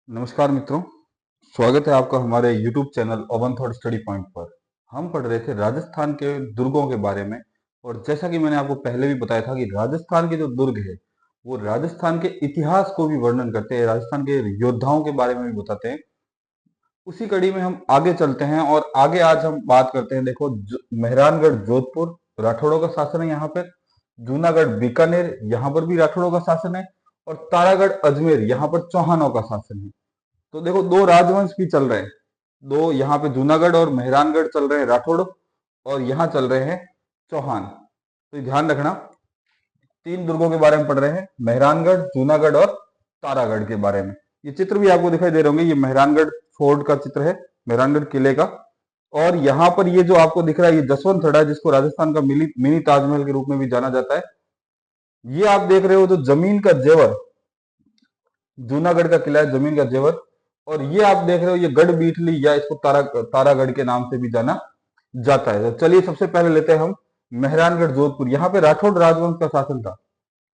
नमस्कार मित्रों, स्वागत है आपका हमारे YouTube channel oven thought study point पर। हम पढ़ रहे थे राजस्थान के दुर्गों के बारे में। और जैसा कि मैंने आपको पहले भी बताया था कि राजस्थान के जो दुर्ग है वो राजस्थान के इतिहास को भी वर्णन करते हैं, राजस्थान के योद्धाओं के बारे में भी बताते हैं। उसी कड़ी में हम आगे चलते हैं और आगे आज हम बात करते हैं। देखो, मेहरानगढ़ जोधपुर राठौड़ों का शासन है यहाँ पर। जूनागढ़ बीकानेर, यहाँ पर भी राठौड़ों का शासन है। और तारागढ़ अजमेर, यहाँ पर चौहानों का शासन है। तो देखो, दो राजवंश भी चल रहे हैं। दो यहाँ पे जूनागढ़ और मेहरानगढ़ चल रहे हैं राठौड़, और यहाँ चल रहे हैं चौहान। तो ये ध्यान रखना, तीन दुर्गों के बारे में पढ़ रहे हैं, मेहरानगढ़, जूनागढ़ और तारागढ़ के बारे में। ये चित्र भी आपको दिखाई दे रहे होंगे, ये मेहरानगढ़ फोर्ट का चित्र है, मेहरानगढ़ किले का। और यहाँ पर ये जो आपको दिख रहा है, ये जसवंत है, जिसको राजस्थान का मिनी ताजमहल के रूप में भी जाना जाता है। ये आप देख रहे हो जो जमीन का जेवर, जूनागढ़ का किला है, जमीन का जेवर। और ये आप देख रहे हो, ये गढ़ बीटली या इसको तारागढ़ के नाम से भी जाना जाता है। तो चलिए सबसे पहले लेते हैं हम मेहरानगढ़ जोधपुर। यहाँ पे राठौड़ राजवंश का शासन था,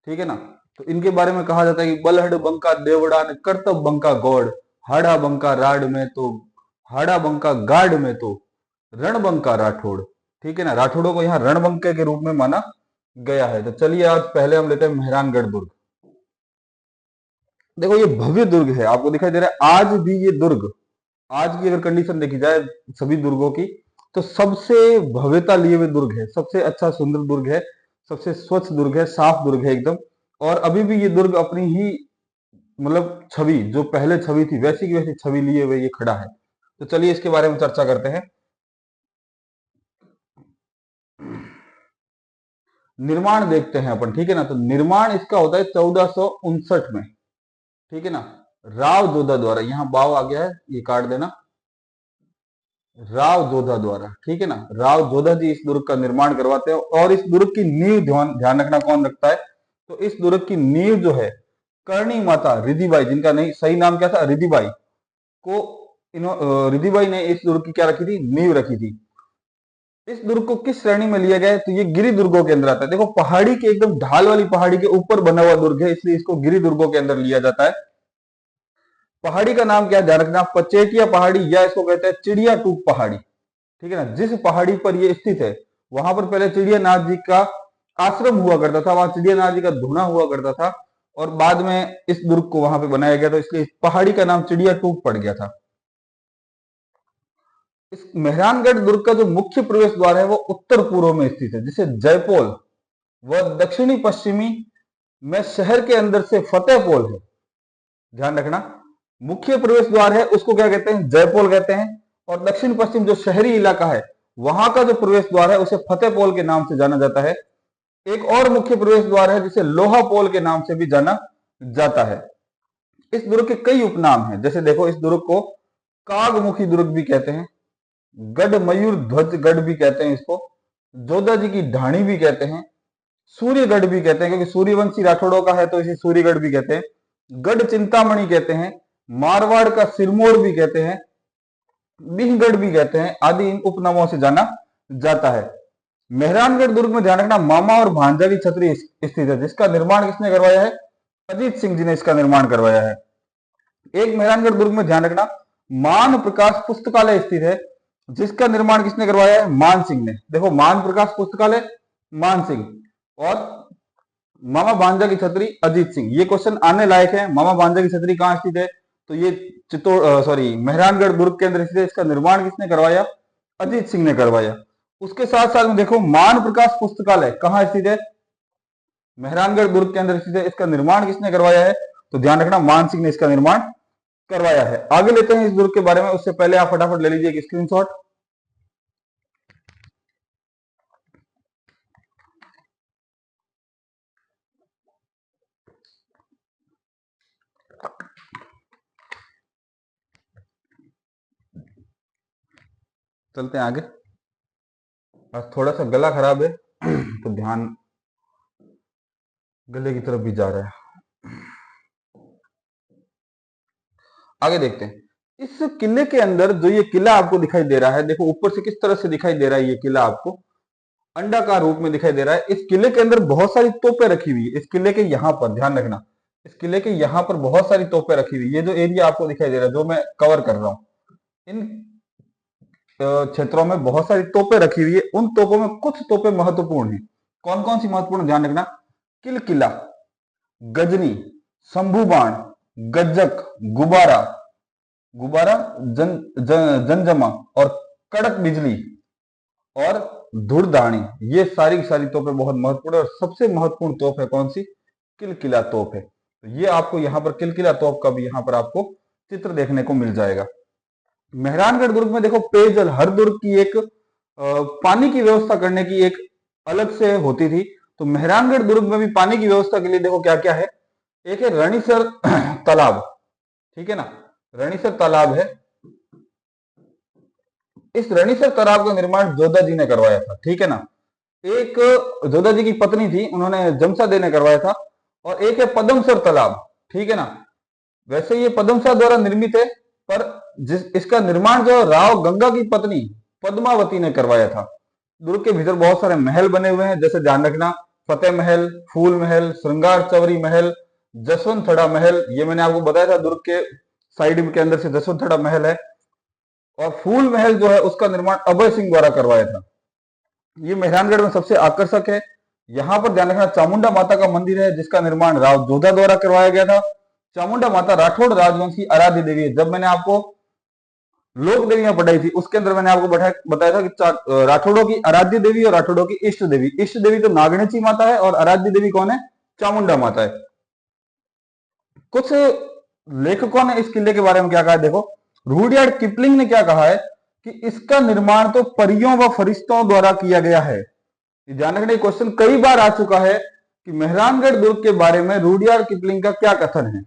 ठीक है ना। तो इनके बारे में कहा जाता है कि बलहड़ बंका देवड़ा ने करतब बंका गौड़, हाड़ा बंका राड में तो, हाड़ा बंका गाड़ में तो रणबंका राठौड़। ठीक है ना, राठौड़ों को यहाँ रणबंके के रूप में माना गया है। तो चलिए आज पहले हम लेते हैं मेहरानगढ़ दुर्ग। देखो, ये भव्य दुर्ग है, आपको दिखाई दे रहा है। आज भी ये दुर्ग, आज की अगर कंडीशन देखी जाए सभी दुर्गों की, तो सबसे भव्यता लिए हुए दुर्ग है, सबसे अच्छा सुंदर दुर्ग है, सबसे स्वच्छ दुर्ग है, साफ दुर्ग है एकदम। और अभी भी ये दुर्ग अपनी ही मतलब छवि, जो पहले छवि थी वैसी की वैसी छवि लिए हुए ये खड़ा है। तो चलिए इसके बारे में चर्चा करते हैं। निर्माण देखते हैं अपन, ठीक है ना। तो निर्माण इसका होता है 1459 में, ठीक है ना, राव जोधा द्वारा। यहाँ बाव आ गया है, ये काट देना, राव जोधा द्वारा, ठीक है ना। राव जोधा जी इस दुर्ग का निर्माण करवाते हैं। और इस दुर्ग की नींव ध्यान रखना कौन रखता है, तो इस दुर्ग की नींव जो है करणी माता रिधिबाई, जिनका नहीं सही नाम क्या था, रिधिबाई को, रिधिबाई ने इस दुर्ग की क्या रखी थी, नींव रखी थी। इस दुर्ग को किस श्रेणी में लिया गया है, तो ये गिरि दुर्गों के अंदर आता है। देखो, पहाड़ी के एकदम ढाल वाली पहाड़ी के ऊपर बना हुआ दुर्ग है, इसलिए इसको गिरि दुर्गों के अंदर लिया जाता है। पहाड़ी का नाम क्या ध्यान रखना, पचेटिया पहाड़ी, या इसको कहते हैं चिड़िया टूक पहाड़ी, ठीक है ना। जिस पहाड़ी पर ये स्थित है वहां पर पहले चिड़ियानाथ जी का आश्रम हुआ करता था, वहां चिड़ियानाथ जी का धुना हुआ करता था। और बाद में इस दुर्ग को वहां पे बनाया गया, तो इसलिए इस पहाड़ी का नाम चिड़िया टूक पड़ गया था। इस मेहरानगढ़ दुर्ग का जो मुख्य प्रवेश द्वार है वो उत्तर पूर्व में स्थित है, जिसे जयपोल, व दक्षिणी पश्चिमी में शहर के अंदर से फतेहपोल है। ध्यान रखना, मुख्य प्रवेश द्वार है उसको क्या कहते हैं, जयपोल कहते हैं। और दक्षिण पश्चिम जो शहरी इलाका है वहां का जो प्रवेश द्वार है उसे फतेहपोल के नाम से जाना जाता है। एक और मुख्य प्रवेश द्वार है जिसे लोहापोल के नाम से भी जाना जाता है। इस दुर्ग के कई उपनाम हैं, जैसे देखो, इस दुर्ग को कागमुखी दुर्ग भी कहते हैं, गढ़ मयूर ध्वज गढ़ भी कहते हैं इसको, जोधा जी की ढाणी भी कहते हैं, सूर्यगढ़ भी कहते हैं, क्योंकि सूर्यवंशी राठौड़ों का है तो इसे सूर्यगढ़ भी कहते हैं, गढ़ चिंतामणि कहते हैं, मारवाड़ का सिरमौर भी कहते हैं, बिहगढ़ भी कहते हैं, आदि इन उपनामों से जाना जाता है। मेहरानगढ़ दुर्ग में ध्यान रखना, मामा और भांजा की छतरी स्थित है, जिसका निर्माण किसने करवाया है, अजीत सिंह जी ने इसका निर्माण करवाया है। एक मेहरानगढ़ दुर्ग में ध्यान रखना, मान प्रकाश पुस्तकालय स्थित है, जिसका निर्माण किसने करवाया है, मान सिंह ने। देखो, मान प्रकाश पुस्तकालय मान सिंह, और मामा भांजा की छतरी अजीत सिंह। ये क्वेश्चन आने लायक है, मामा भांजा की छतरी कहां स्थित है, तो ये मेहरानगढ़ दुर्ग के अंदर स्थित है। इसका निर्माण किसने करवाया, अजीत सिंह ने करवाया। उसके साथ साथ में देखो, मान प्रकाश पुस्तकालय कहां स्थित है, मेहरानगढ़ दुर्ग के अंदर स्थित है। इसका निर्माण किसने करवाया है, तो ध्यान रखना, मान सिंह ने इसका निर्माण करवाया है। आगे लेते हैं इस दुर्ग के बारे में, उससे पहले आप फटाफट ले लीजिए एक स्क्रीनशॉट। चलते हैं आगे। आज थोड़ा सा गला खराब है तो ध्यान गले की तरफ भी जा रहा है। आगे देखते हैं, इस किले के अंदर जो ये किला आपको दिखाई दे रहा है, देखो ऊपर से किस तरह से दिखाई दे रहा है, ये किला आपको अंडाकार रूप में दिखाई दे रहा है। इस किले के अंदर बहुत सारी तोपें रखी हुई है। इस किले के यहाँ पर ध्यान रखना, इस किले के यहाँ पर बहुत सारी तोपें रखी हुई, ये जो एरिया आपको दिखाई दे रहा है जो मैं कवर कर रहा हूँ, इन क्षेत्रों में बहुत सारी तोपें रखी हुई है। उन तोपों में कुछ तोपें महत्वपूर्ण हैं। कौन कौन सी महत्वपूर्ण, ध्यान रखना, किलकिला, गजनी, शंभू बाण, गज्जक, गुब्बारा, गुब्बारा, जनजमा और कड़क बिजली और धुरदानी, ये सारी की सारी तोपें बहुत महत्वपूर्ण है। और सबसे महत्वपूर्ण तोप है कौन सी, किलकिला तोप है। तो ये आपको यहाँ पर किलकिला तोप का भी यहाँ पर आपको चित्र देखने को मिल जाएगा। मेहरानगढ़ दुर्ग में देखो पेयजल, हर दुर्ग की एक पानी की व्यवस्था करने की एक अलग से होती थी। तो मेहरानगढ़ दुर्ग में भी पानी की व्यवस्था के लिए देखो क्या क्या है। एक है रणीसर तालाब, ठीक है ना, रणीसर तालाब है। इस रणीसर तालाब का निर्माण जोधा जी ने करवाया था, ठीक है ना। एक जोधा जी की पत्नी थी, उन्होंने जमशेद ने करवाया था। और एक है पद्मसर तालाब, ठीक है ना। वैसे ये पद्मशाह द्वारा निर्मित है, पर इसका निर्माण जो राव गंगा की पत्नी पद्मावती ने करवाया था। दुर्ग के भीतर बहुत सारे महल बने हुए हैं, जैसे ध्यान रखना, फतेह महल, फूल महल, श्रृंगार चवरी महल, जसवंतथड़ा महल, ये मैंने आपको बताया था दुर्ग के साइड के अंदर से जसवंतथड़ा महल है। और फूल महल जो है उसका निर्माण अभय सिंह द्वारा करवाया था। ये मेहरानगढ़ में सबसे आकर्षक है। यहाँ पर ध्यान रखना, चामुंडा माता का मंदिर है जिसका निर्माण राव जोधा द्वारा करवाया गया था। चामुंडा माता राठौड़ राजवंश की आराध्य देवी है। जब मैंने आपको लोक देवियां पढ़ाई थी उसके अंदर मैंने आपको बताया था कि राठौड़ों की आराध्य देवी और राठौड़ों की इष्ट देवी, इष्ट देवी तो नागणेची माता है और आराध्य देवी कौन है, चामुंडा माता है। कुछ लेखकों ने इस किले के बारे में क्या कहा है, देखो रूडयार्ड किपलिंग ने क्या कहा है कि इसका निर्माण तो परियों व फरिश्तों द्वारा किया गया है। ध्यान रखना, क्वेश्चन कई बार आ चुका है कि मेहरानगढ़ दुर्ग के बारे में रूडयार्ड किपलिंग का क्या कथन है,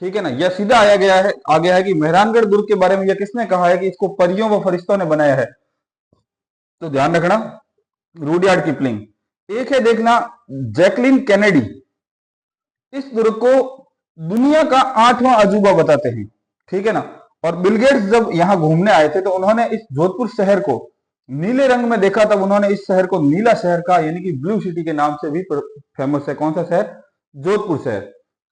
ठीक है ना। यह सीधा आ गया है कि मेहरानगढ़ दुर्ग के बारे में यह किसने कहा है कि इसको परियों व फरिश्तों ने बनाया है। तो ध्यान रखना, रूडयार्ड किपलिंग। एक है देखना जैकलिन कैनेडी, इस दुर्ग को दुनिया का 8वां अजूबा बताते हैं, ठीक है ना। और बिल गेट्स जब यहां घूमने आए थे तो उन्होंने इस जोधपुर शहर को नीले रंग में देखा, तब उन्होंने इस शहर को नीला शहर का यानी कि ब्लू सिटी के नाम से भी फेमस है। कौन सा शहर, जोधपुर शहर।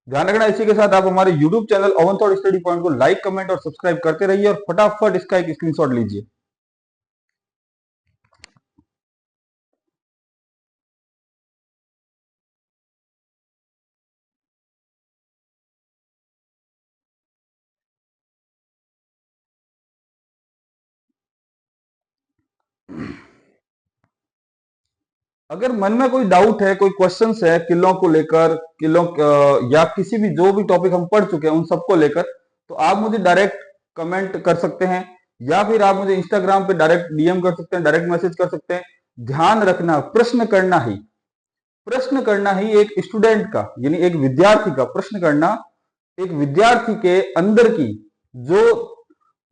ध्यान रखना, इसी के साथ आप हमारे YouTube channel oven thought study point को लाइक, कमेंट और सब्सक्राइब करते रहिए और फटाफट इसका एक स्क्रीनशॉट लीजिए। अगर मन में कोई डाउट है, कोई क्वेश्चन है किलों को लेकर, किलों या किसी भी जो भी टॉपिक हम पढ़ चुके हैं उन सबको लेकर, तो आप मुझे डायरेक्ट कमेंट कर सकते हैं या फिर आप मुझे इंस्टाग्राम पे डायरेक्ट डीएम कर सकते हैं, डायरेक्ट मैसेज कर सकते हैं। ध्यान रखना, प्रश्न करना ही एक स्टूडेंट का यानी एक विद्यार्थी का प्रश्न करना एक विद्यार्थी के अंदर की जो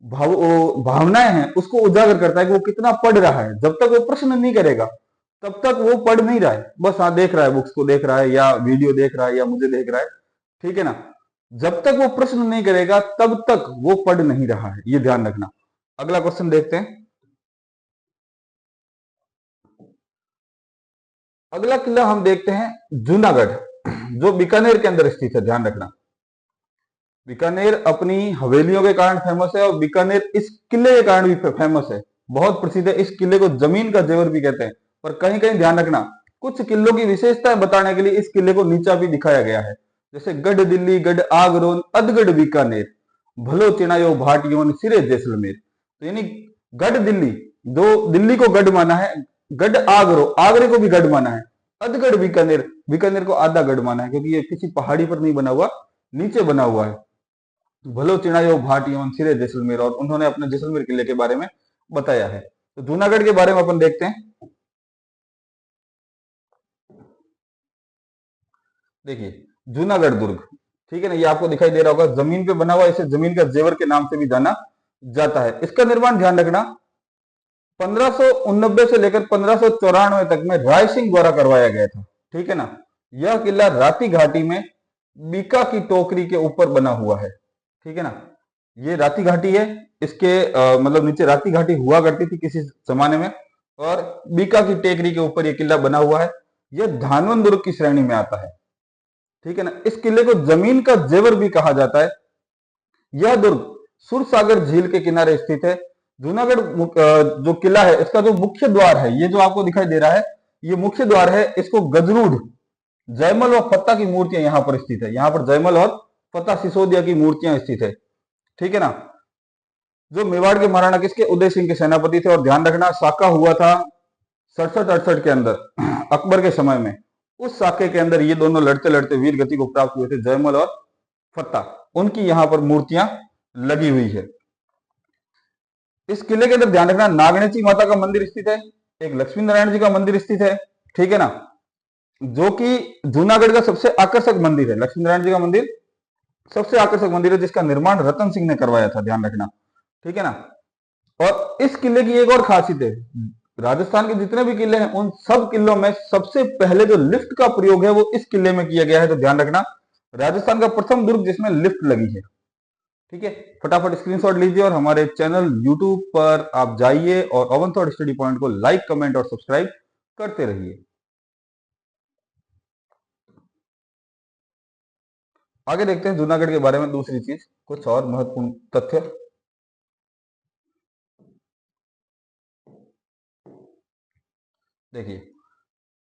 भावनाएं हैं उसको उजागर करता है कि वो कितना पढ़ रहा है। जब तक वो प्रश्न नहीं करेगा तब तक वो पढ़ नहीं रहा है, बस हाँ देख रहा है, बुक्स को देख रहा है या वीडियो देख रहा है या मुझे देख रहा है, ठीक है ना। जब तक वो प्रश्न नहीं करेगा तब तक वो पढ़ नहीं रहा है, ये ध्यान रखना। अगला क्वेश्चन देखते हैं। अगला किला हम देखते हैं जूनागढ़, जो बीकानेर के अंदर स्थित है। ध्यान रखना, बीकानेर अपनी हवेलियों के कारण फेमस है और बीकानेर इस किले के कारण भी फेमस है, बहुत प्रसिद्ध है। इस किले को जमीन का जेवर भी कहते हैं। पर कहीं कहीं ध्यान रखना, कुछ किलों की विशेषताएं बताने के लिए इस किले को नीचा भी दिखाया गया है, जैसे गढ़ दिल्ली, गढ़ आगरोन, अधगढ़ बीकानेर, भलो चिनायो भाटियों, सिरे जैसलमेर। तो यानी गढ़ दिल्ली, दो दिल्ली को गढ़ माना है, गढ़ आगरो, आगरे को भी गढ़ माना है, अधगढ़ बीकानेर, बीकानेर को आधा गढ़ माना है क्योंकि ये किसी पहाड़ी पर नहीं बना हुआ, नीचे बना हुआ है। भलो चिड़ायो भाटियों, सिरे जैसलमेर, और उन्होंने अपने जैसलमेर किले के बारे में बताया है। तो जूनागढ़ के बारे में अपन देखते हैं। देखिए जूनागढ़ दुर्ग, ठीक है ना, ये आपको दिखाई दे रहा होगा, जमीन पे बना हुआ, इसे जमीन का जेवर के नाम से भी जाना जाता है। इसका निर्माण ध्यान रखना 1589 से लेकर 1594 तक में राय सिंह द्वारा करवाया गया था, ठीक है ना। यह किला राती घाटी में बीका की टोकरी के ऊपर बना हुआ है, ठीक है ना। ये राती घाटी है, इसके मतलब नीचे राती घाटी हुआ करती थी किसी जमाने में, और बीका की टेकरी के ऊपर यह किला बना हुआ है। यह धानवन दुर्ग की श्रेणी में आता है, ठीक है ना। इस किले को जमीन का जेवर भी कहा जाता है। यह दुर्ग सुरसागर झील के किनारे स्थित है। जूनागढ़ जो किला है, इसका जो मुख्य द्वार है, ये जो आपको दिखाई दे रहा है, ये मुख्य द्वार है। इसको गजरूढ़, जयमल और फत्ता की मूर्तियां यहां पर स्थित है। यहां पर जयमल और फत्ता सिसोदिया की मूर्तियां स्थित है, ठीक है ना। जो मेवाड़ के महाराणा किसके, उदय सिंह के सेनापति थे। और ध्यान रखना, साका हुआ था 67-68 के अंदर, अकबर के समय में। उस साके के अंदर ये दोनों लड़ते लड़ते वीर गति को प्राप्त हुए थे, जयमल और फत्ता। उनकी यहां पर मूर्तियां लगी हुई है। इस किले के अंदर ध्यान रखना, नागणेची माता का मंदिर स्थित है, एक लक्ष्मी नारायण जी का मंदिर स्थित है, ठीक है ना, जो कि जूनागढ़ का सबसे आकर्षक मंदिर है। लक्ष्मी नारायण जी का मंदिर सबसे आकर्षक मंदिर है, जिसका निर्माण रतन सिंह ने करवाया था, ध्यान रखना, ठीक है ना। और इस किले की एक और खासियत है, राजस्थान के जितने भी किले हैं उन सब किलों में सबसे पहले जो लिफ्ट का प्रयोग है वो इस किले में किया गया है। तो ध्यान रखना, राजस्थान का प्रथम दुर्ग जिसमें लिफ्ट लगी है, ठीक है। फटाफट स्क्रीनशॉट लीजिए और हमारे चैनल यूट्यूब पर आप जाइए और ओवन थॉट स्टडी पॉइंट को लाइक, कमेंट और सब्सक्राइब करते रहिए। आगे देखते हैं जूनागढ़ के बारे में दूसरी चीज, कुछ और महत्वपूर्ण तथ्य। देखिए,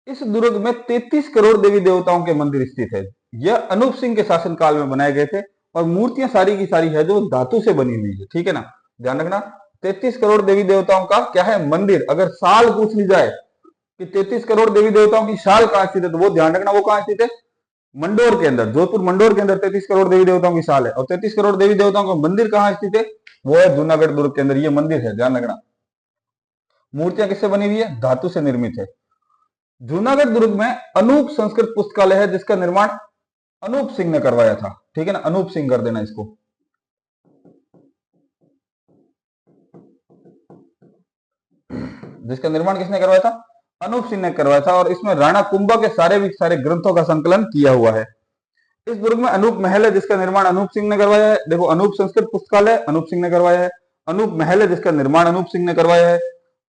इस दुर्ग में 33 करोड़ देवी देवताओं के मंदिर स्थित है। यह अनूप सिंह के शासनकाल में बनाए गए थे और मूर्तियां सारी की सारी है जो धातु से बनी हुई है, ठीक है ना। ध्यान रखना, 33 करोड़ देवी देवताओं का क्या है, मंदिर। अगर साल पूछ ली जाए कि 33 करोड़ देवी देवताओं की साल कहां स्थित है, तो वो ध्यान रखना, वो कहां स्थित है, मंडोर के अंदर, जोधपुर मंडोर के अंदर 33 करोड़ देवी देवताओं की साल है। और 33 करोड़ देवी देवताओं का मंदिर कहां स्थित है, वो है जूनागढ़ दुर्ग के अंदर, ये मंदिर है, ध्यान रखना। मूर्तियां किससे बनी हुई है, धातु से निर्मित है। जूनागढ़ दुर्ग में अनूप संस्कृत पुस्तकालय है, जिसका निर्माण अनूप सिंह ने करवाया था, ठीक है ना। अनूप सिंह कर देना इसको। जिसका निर्माण किसने करवाया था, अनूप सिंह ने करवाया था। और इसमें राणा कुंभा के सारे ग्रंथों का संकलन किया हुआ है। इस दुर्ग में अनूप महल है, जिसका निर्माण अनूप सिंह ने करवाया है। देखो, अनूप संस्कृत पुस्तकालय अनूप सिंह ने करवाया है, अनूप महल है जिसका निर्माण अनूप सिंह ने करवाया है।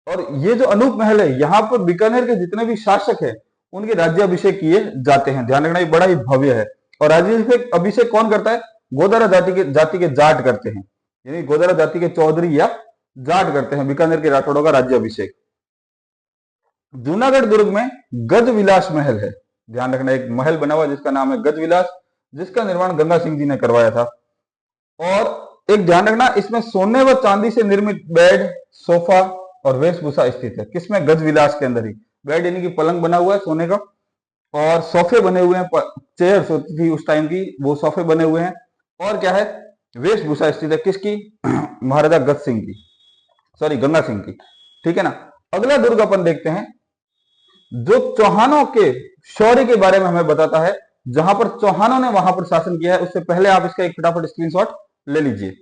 और ये जो अनूप महल है, यहाँ पर बीकानेर के जितने भी शासक है उनके राज्याभिषेक किए जाते हैं। ध्यान रखना, ये बड़ा ही भव्य है। और राज्याभिषेक अभिषेक कौन करता है, गोदारा जाति के जाट करते हैं, यानी गोदारा जाति के चौधरी या जाट करते हैं बीकानेर के राठौड़ों का राज्याभिषेक। जूनागढ़ दुर्ग में गज विलास महल है। ध्यान रखना, एक महल बना हुआ जिसका नाम है गज विलास, जिसका निर्माण गंगा सिंह जी ने करवाया था। और एक ध्यान रखना, इसमें सोने व चांदी से निर्मित बेड, सोफा और वेशभूषा स्थित है। किसमें, गज विलास के अंदर ही। बेड यानी कि पलंग बना हुआ है सोने का, और सोफे बने हुए हैं, चेयर्स होती थी उस टाइम की, वो सोफे बने हुए हैं। और क्या है, वेशभूषा स्थित है, किसकी, महाराजा गज सिंह की, सॉरी गंगा सिंह की, ठीक है ना। अगला दुर्ग अपन देखते हैं जो चौहानों के शौर्य के बारे में हमें बताता है, जहां पर चौहानों ने वहां पर शासन किया है। उससे पहले आप इसका एक फटाफट स्क्रीनशॉट ले लीजिए।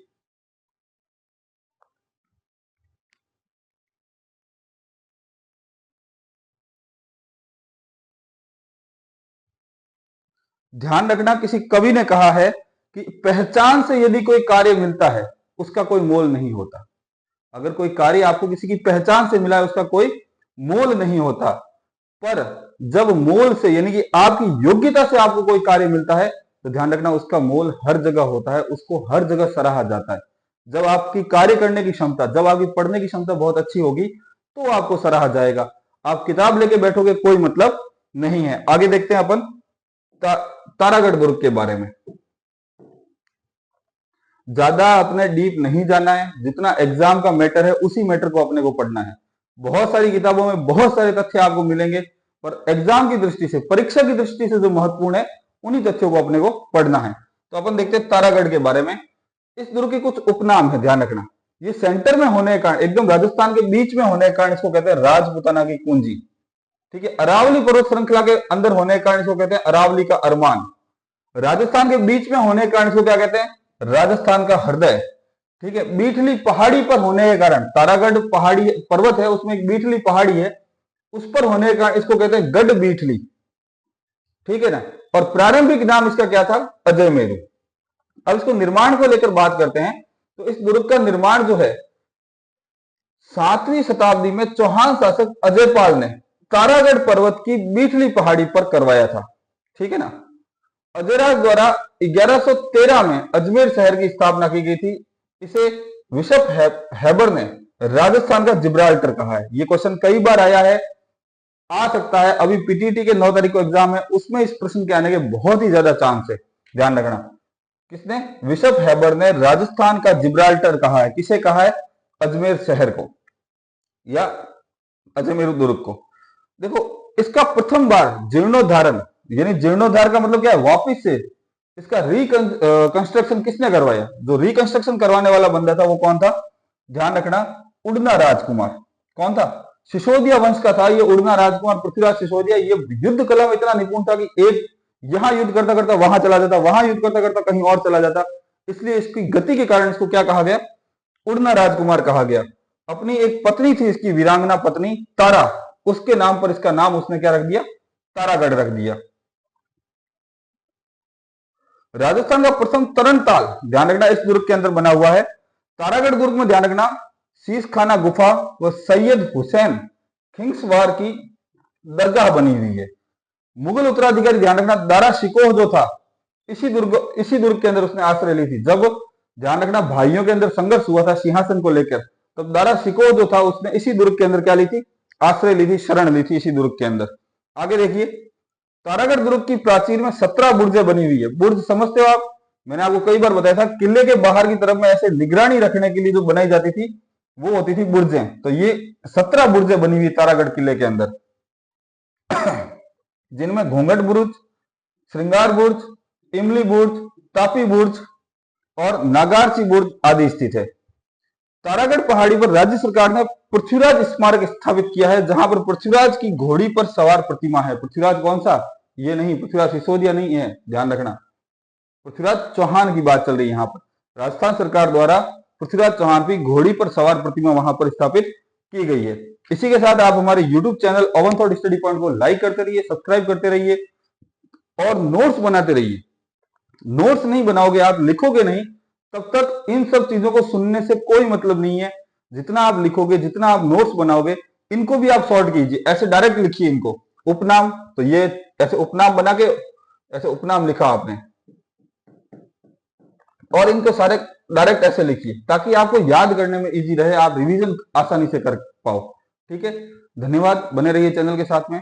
ध्यान रखना, किसी कवि ने कहा है कि पहचान से यदि कोई कार्य मिलता है उसका कोई मोल नहीं होता। अगर कोई कार्य आपको किसी की पहचान से मिला है उसका कोई मोल नहीं होता। पर जब मोल से यानी कि आपकी योग्यता से आपको कोई कार्य मिलता है तो ध्यान रखना, उसका मोल हर जगह होता है, उसको हर जगह सराहा जाता है। जब आपकी कार्य करने की क्षमता, जब आपकी पढ़ने की क्षमता बहुत अच्छी होगी तो आपको सराहा जाएगा। आप किताब लेके बैठोगे कोई मतलब नहीं है। आगे देखते हैं अपन तारागढ़ दुर्ग के बारे में। ज्यादा अपने डीप नहीं जाना है, जितना एग्जाम का मैटर है उसी मैटर को अपने को पढ़ना है। बहुत सारी किताबों में बहुत सारे तथ्य आपको मिलेंगे, पर एग्जाम की दृष्टि से, परीक्षा की दृष्टि से जो महत्वपूर्ण है उन्हीं तथ्यों को अपने को पढ़ना है। तो अपन देखते हैं तारागढ़ के बारे में। इस दुर्ग के कुछ उपनाम है, ध्यान रखना। ये सेंटर में होने के कारण, एकदम राजस्थान के बीच में होने के कारण इसको कहते हैं राजपुताना की कुंजी, ठीक है। अरावली पर्वत श्रृंखला के अंदर होने के कारण इसको कहते हैं अरावली का अरमान। राजस्थान के बीच में होने के कारण इसको क्या कहते हैं, राजस्थान का हृदय, ठीक है। बीठली पहाड़ी पर होने के कारण, तारागढ़ पहाड़ी पर्वत है, उसमें एक बीठली पहाड़ी है, उस पर होने के कारण इसको कहते हैं गढ़ बीठली, ठीक है ना। और प्रारंभिक नाम इसका क्या था, अजय मेरू। अब इसको निर्माण को लेकर बात करते हैं तो इस दुर्ग का निर्माण जो है 7वीं शताब्दी में चौहान शासक अजयपाल ने तारागढ़ पर्वत की बीठली पहाड़ी पर करवाया था, ठीक है ना। अजयराज द्वारा 1113 में अजमेर शहर की स्थापना की गई थी। इसे बिशप हैबर ने राजस्थान का जिब्राल्टर कहा है। ये क्वेश्चन कई बार आया है, आ सकता है। अभी पीटीटी के 9 तारीख को एग्जाम है, उसमें इस प्रश्न के आने के बहुत ही ज्यादा चांस है, ध्यान रखना। किसने? बिशप हैबर ने राजस्थान का जिब्राल्टर कहा है। किसे कहा है? अजमेर शहर को या अजमेर दुर्ग को। देखो, इसका प्रथम बार जीर्णोद्धारण, यानी जीर्णोद्धार का मतलब क्या है? वापिस से इसका रिकंस्ट्रक्शन किसने करवाया? जो रिकंस्ट्रक्शन करवाने वाला बंदा था वो कौन था? ध्यान रखना, उड़ना राजकुमार। कौन था? सिसोदिया वंश का था ये उड़ना राजकुमार पृथ्वीराज सिसोदिया। ये युद्ध कला में इतना निपुण था कि एक यहां युद्ध करता करता वहां चला जाता, वहां युद्ध करता करता कहीं और चला जाता। इसलिए इसकी गति के कारण इसको क्या कहा गया? उड़ना राजकुमार कहा गया। अपनी एक पत्नी थी इसकी, वीरांगना पत्नी तारा, उसके नाम पर इसका नाम उसने क्या रख दिया? तारागढ़ रख दिया। राजस्थान का प्रथम तरण ताल, ध्यान रखना, इस दुर्ग के अंदर बना हुआ है। तारागढ़ दुर्ग में ध्यान रखना, शीश खाना गुफा व सैयद हुसैन खिंग्सवार की दरगाह बनी हुई है। मुगल उत्तराधिकारी, ध्यान रखना, दारा शिकोह जो था, इसी दुर्ग के अंदर उसने आश्रय ली थी। जब, ध्यान रखना, भाइयों के अंदर संघर्ष हुआ था सिंहासन को लेकर, तब दारा शिकोह जो था उसने इसी दुर्ग के अंदर क्या ली थी? आश्रय ली थी, शरण ली थी इसी दुर्ग के अंदर। आगे देखिए, तारागढ़ दुर्ग की प्राचीर में 17 बुर्जें बनी हुई है। बुर्ज समझते हो आप? मैंने आपको कई बार बताया था, किले के बाहर की तरफ में ऐसे निगरानी रखने के लिए जो बनाई जाती थी वो होती थी बुर्जें। तो ये 17 बुर्जें बनी हुई तारागढ़ किले के अंदर, जिनमें घूंघट बुर्ज, श्रृंगार बुर्ज, इमली बुर्ज, तापी बुर्ज और नागारची बुर्ज आदि स्थित है। तारागढ़ पहाड़ी पर राज्य सरकार ने पृथ्वीराज स्मारक स्थापित किया है, जहां पर पृथ्वीराज की घोड़ी पर सवार प्रतिमा है। पृथ्वीराज कौन सा? ये नहीं, पृथ्वीराज सिसोदिया नहीं है, ध्यान रखना, पृथ्वीराज चौहान की बात चल रही है यहाँ पर। राजस्थान सरकार द्वारा पृथ्वीराज चौहान की घोड़ी पर सवार प्रतिमा वहां पर स्थापित की गई है। इसी के साथ आप हमारे YouTube channel oven thought study point को लाइक करते रहिए, सब्सक्राइब करते रहिए और नोट्स बनाते रहिए। नोट्स नहीं बनाओगे आप, लिखोगे नहीं, तब तक इन सब चीजों को सुनने से कोई मतलब नहीं है। जितना आप लिखोगे, जितना आप नोट्स बनाओगे, इनको भी आप सॉर्ट कीजिए, ऐसे डायरेक्ट लिखिए इनको। उपनाम, तो ये ऐसे उपनाम बना के ऐसे उपनाम लिखा आपने, और इनको सारे डायरेक्ट ऐसे लिखिए, ताकि आपको याद करने में इजी रहे, आप रिवीजन आसानी से कर पाओ। ठीक है, धन्यवाद, बने रहिए चैनल के साथ में।